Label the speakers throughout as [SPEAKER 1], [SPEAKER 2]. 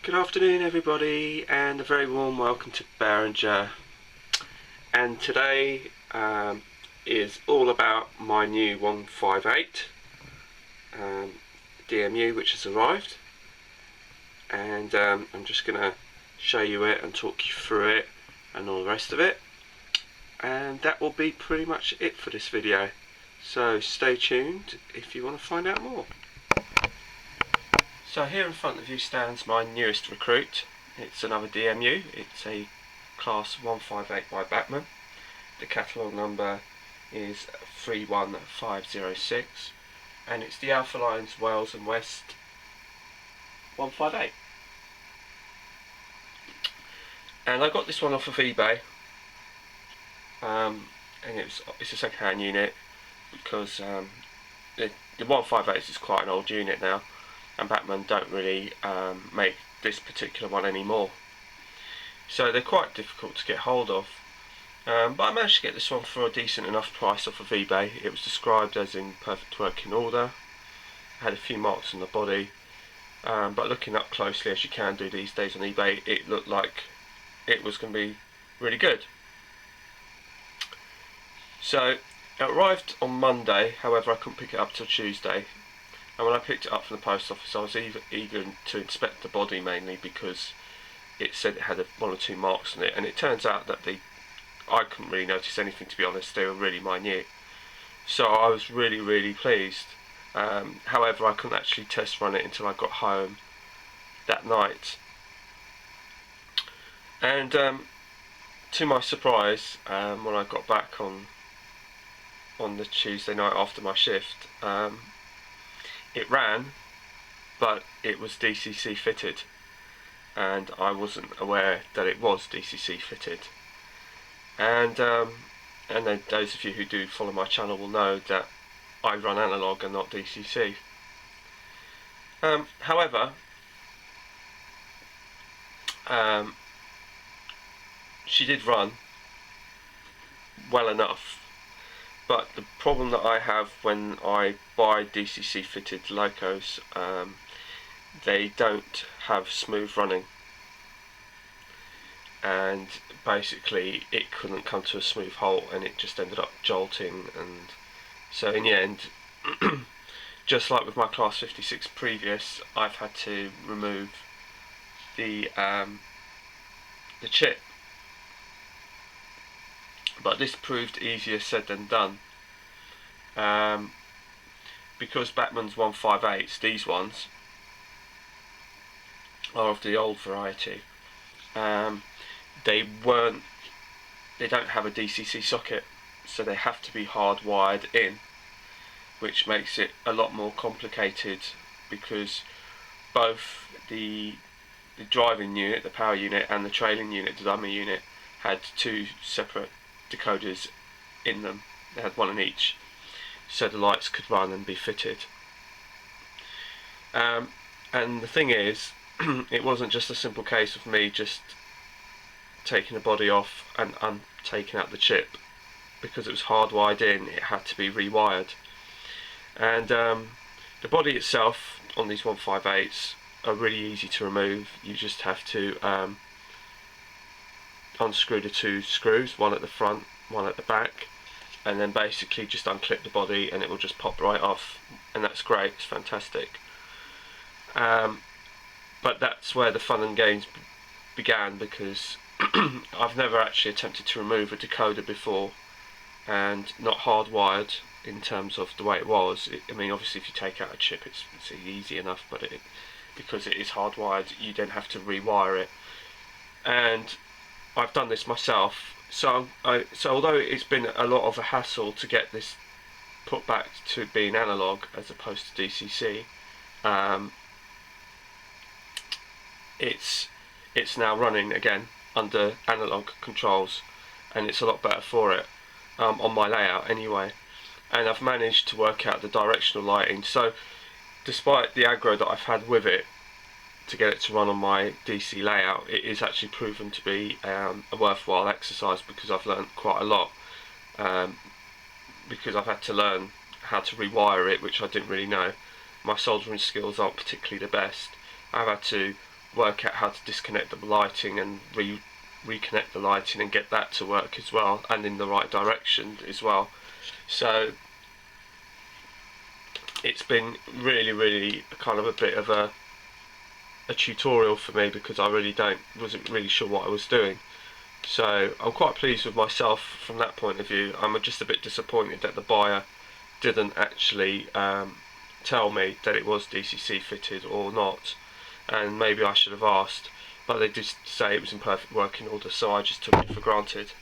[SPEAKER 1] Good afternoon everybody, and a very warm welcome to Behringer. And today is all about my new 158 DMU which has arrived, and I'm just going to show you it and talk you through it and all the rest of it, and that will be pretty much it for this video. So stay tuned if you want to find out more. So here in front of you stands my newest recruit. It's another DMU. It's a Class 158 by Bachmann. The catalogue number is 31506, and it's the Alpha Lines Wales and West 158. And I got this one off of eBay, and it's a second-hand unit because the 158 is quite an old unit now, and Bachmann don't really make this particular one anymore, so they're quite difficult to get hold of. But I managed to get this one for a decent enough price off of eBay. It was described as in perfect working order. It had a few marks on the body, but looking up closely, as you can do these days on eBay, it looked like it was going to be really good. So it arrived on Monday, however I couldn't pick it up till Tuesday. And when I picked it up from the post office, I was eager to inspect the body, mainly because it said it had one or two marks on it, and it turns out that I couldn't really notice anything, to be honest. They were really minute, so I was really pleased. However, I couldn't actually test run it until I got home that night, and to my surprise, when I got back on the Tuesday night after my shift, it ran, but it was DCC fitted, and I wasn't aware that it was DCC fitted. And then those of you who do follow my channel will know that I run analog and not DCC. However, she did run well enough. But the problem that I have when I buy DCC fitted locos, they don't have smooth running, and basically it couldn't come to a smooth halt, and it just ended up jolting. And so in the end, just like with my Class 56 previous, I've had to remove the chip. But this proved easier said than done, because Bachmann's 158s, these ones, are of the old variety. They don't have a DCC socket, so they have to be hardwired in, which makes it a lot more complicated, because both the driving unit, the power unit, and the trailing unit, the dummy unit, had two separate decoders in them. They had one in each, so the lights could run and be fitted. And the thing is, it wasn't just a simple case of me just taking the body off and taking out the chip. Because it was hardwired in, it had to be rewired. And the body itself on these 158s are really easy to remove. You just have to unscrew the two screws, one at the front, one at the back, and then basically just unclip the body and it will just pop right off, and that's great, it's fantastic. But that's where the fun and games began, because I've never actually attempted to remove a decoder before, and not hardwired in terms of the way it was. I mean, obviously if you take out a chip it's easy enough, but because it is hardwired, you then have to rewire it. And I've done this myself, so although it's been a lot of a hassle to get this put back to being analog as opposed to DCC, it's now running again under analog controls, and it's a lot better for it, on my layout anyway. And I've managed to work out the directional lighting, so despite the aggro that I've had with it to get it to run on my DC layout, it is actually proven to be a worthwhile exercise, because I've learned quite a lot, because I've had to learn how to rewire it, which I didn't really know. My soldering skills aren't particularly the best. I've had to work out how to disconnect the lighting and reconnect the lighting and get that to work as well, and in the right direction as well. So it's been really kind of a bit of a tutorial for me, because I wasn't really sure what I was doing. So I'm quite pleased with myself from that point of view. I'm just a bit disappointed that the buyer didn't actually tell me that it was DCC fitted or not, and maybe I should have asked, but they did say it was in perfect working order, so I just took it for granted.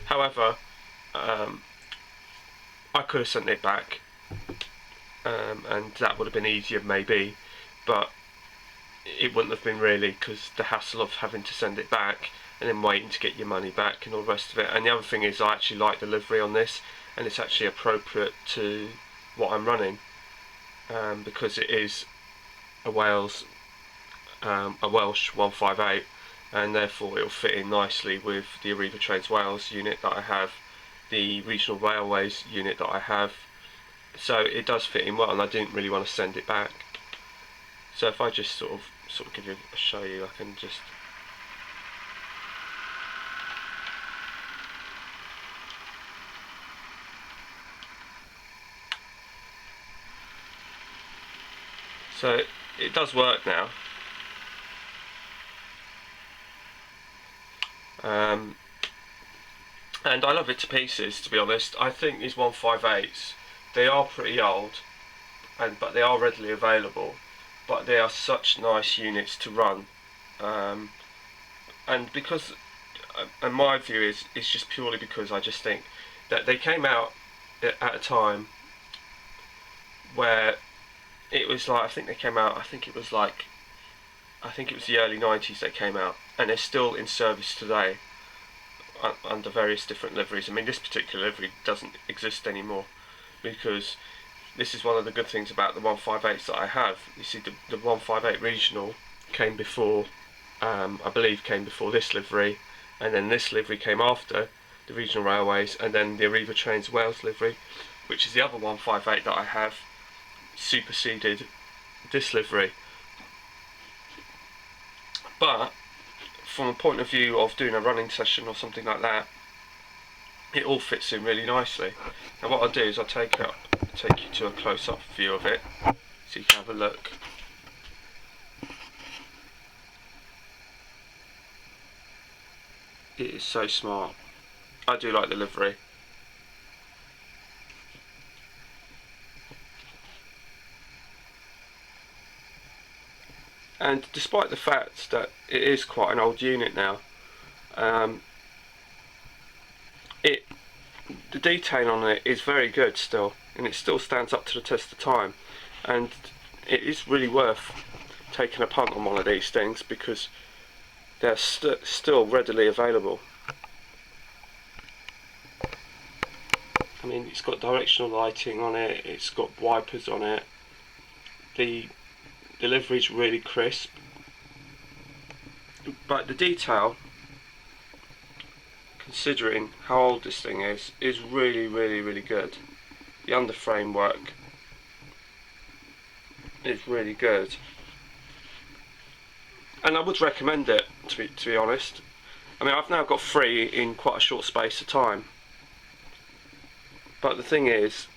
[SPEAKER 1] However, I could have sent it back, and that would have been easier maybe, but it wouldn't have been really, because the hassle of having to send it back and then waiting to get your money back and all the rest of it. And the other thing is, I actually like the livery on this, and it's actually appropriate to what I'm running, because it is a Welsh 158, and therefore it'll fit in nicely with the Arriva Trains Wales unit that I have, the Regional Railways unit that I have. So it does fit in well, and I didn't really want to send it back. So if I just sort of give you show you, I can just. So it does work now. And I love it to pieces, to be honest. I think these 158s, they are pretty old, but they are readily available. But they are such nice units to run, and because, and my view is just purely because I just think that they came out at a time where it was like, I think it was the early 90s they came out, and they're still in service today under various different liveries. I mean, this particular livery doesn't exist anymore, because this is one of the good things about the 158s that I have. You see, the 158 regional came before, I believe came before this livery, and then this livery came after the Regional Railways, and then the Arriva Trains Wales livery, which is the other 158 that I have, superseded this livery. But from a point of view of doing a running session or something like that, it all fits in really nicely. Now what I'll do is I'll take you to a close-up view of it, so you can have a look. It is so smart. I do like the livery. And despite the fact that it is quite an old unit now, the detail on it is very good still, and it still stands up to the test of time, and it is really worth taking a punt on one of these things, because they're still readily available. I mean, it's got directional lighting on it, it's got wipers on it, the livery's really crisp, but the detail, considering how old this thing is really good. The underframe work is really good, and I would recommend it, to be honest. I mean, I've now got 3 in quite a short space of time, but the thing is,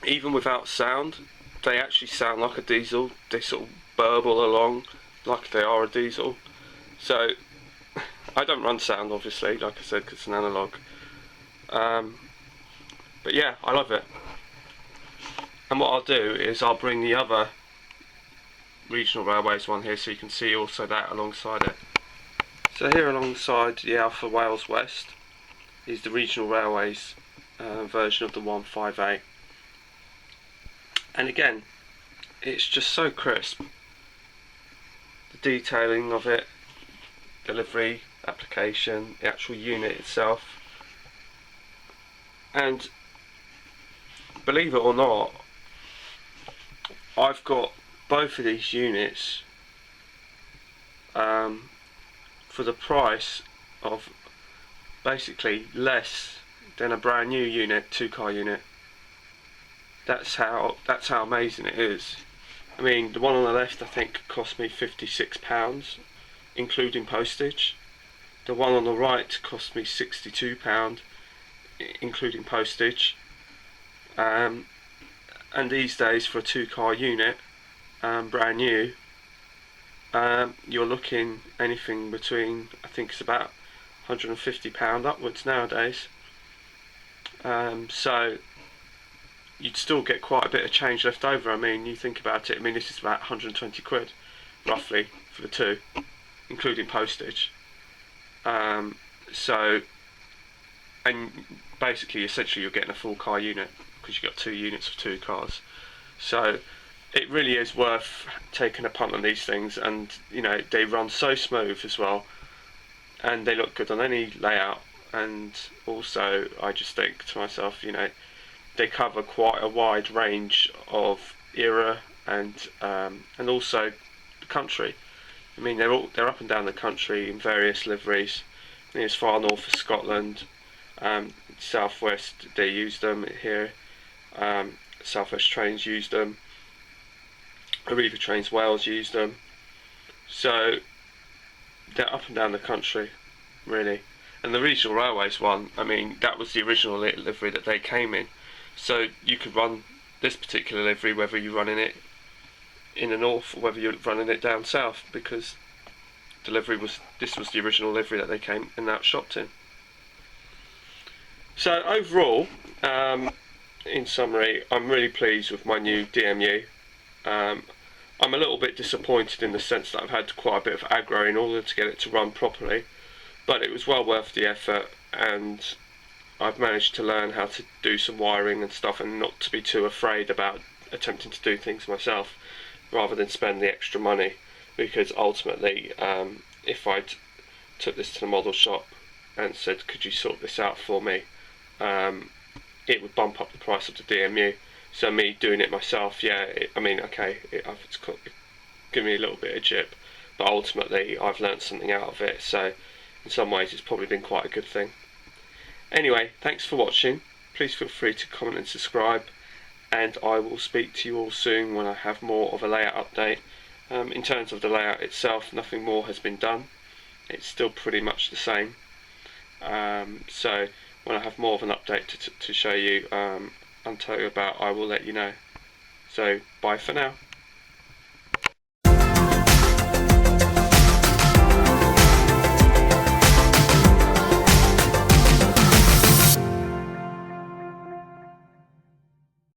[SPEAKER 1] even without sound, they actually sound like a diesel. They sort of burble along like they are a diesel. So I don't run sound, obviously, like I said, because it's an analogue. But yeah, I love it. And what I'll do is I'll bring the other Regional Railways one here, so you can see also that alongside it. So here alongside the Alpha Wales West is the Regional Railways version of the 158. And again, it's just so crisp. The detailing of it, delivery, application, the actual unit itself. And believe it or not, I've got both of these units for the price of basically less than a brand new unit, 2-car unit. That's how amazing it is. I mean, the one on the left I think cost me £56, including postage. The one on the right cost me £62, including postage. And these days, for a 2-car unit, brand new, you're looking anything between, I think it's about £150 upwards nowadays. So you'd still get quite a bit of change left over. I mean, you think about it, I mean, this is about 120 quid, roughly, for the two, including postage. So, and basically, essentially, you're getting a full car unit, because you've got 2 units of 2 cars. So, it really is worth taking a punt on these things, and, you know, they run so smooth as well, and they look good on any layout. And also, I just think to myself, you know, they cover quite a wide range of era and also the country. I mean, they're up and down the country in various liveries. I mean, as far north as Scotland, southwest they use them here. Southwest Trains use them. Arriva Trains Wales use them. So they're up and down the country, really. And the Regional Railways one, I mean, that was the original livery that they came in. So you could run this particular livery whether you're running it in the north or whether you're running it down south, because this was the original livery that they came and that shopped in. So overall, in summary, I'm really pleased with my new DMU. I'm a little bit disappointed in the sense that I've had quite a bit of aggro in order to get it to run properly, but it was well worth the effort, and I've managed to learn how to do some wiring and stuff, and not to be too afraid about attempting to do things myself rather than spend the extra money, because ultimately if I took this to the model shop and said, could you sort this out for me, it would bump up the price of the DMU. So me doing it myself, yeah, it's given me a little bit of jip, but ultimately I've learnt something out of it, so in some ways it's probably been quite a good thing. Anyway, thanks for watching. Please feel free to comment and subscribe, and I will speak to you all soon when I have more of a layout update. In terms of the layout itself, nothing more has been done. It's still pretty much the same. So when I have more of an update to show you and tell you about, I will let you know. So bye for now.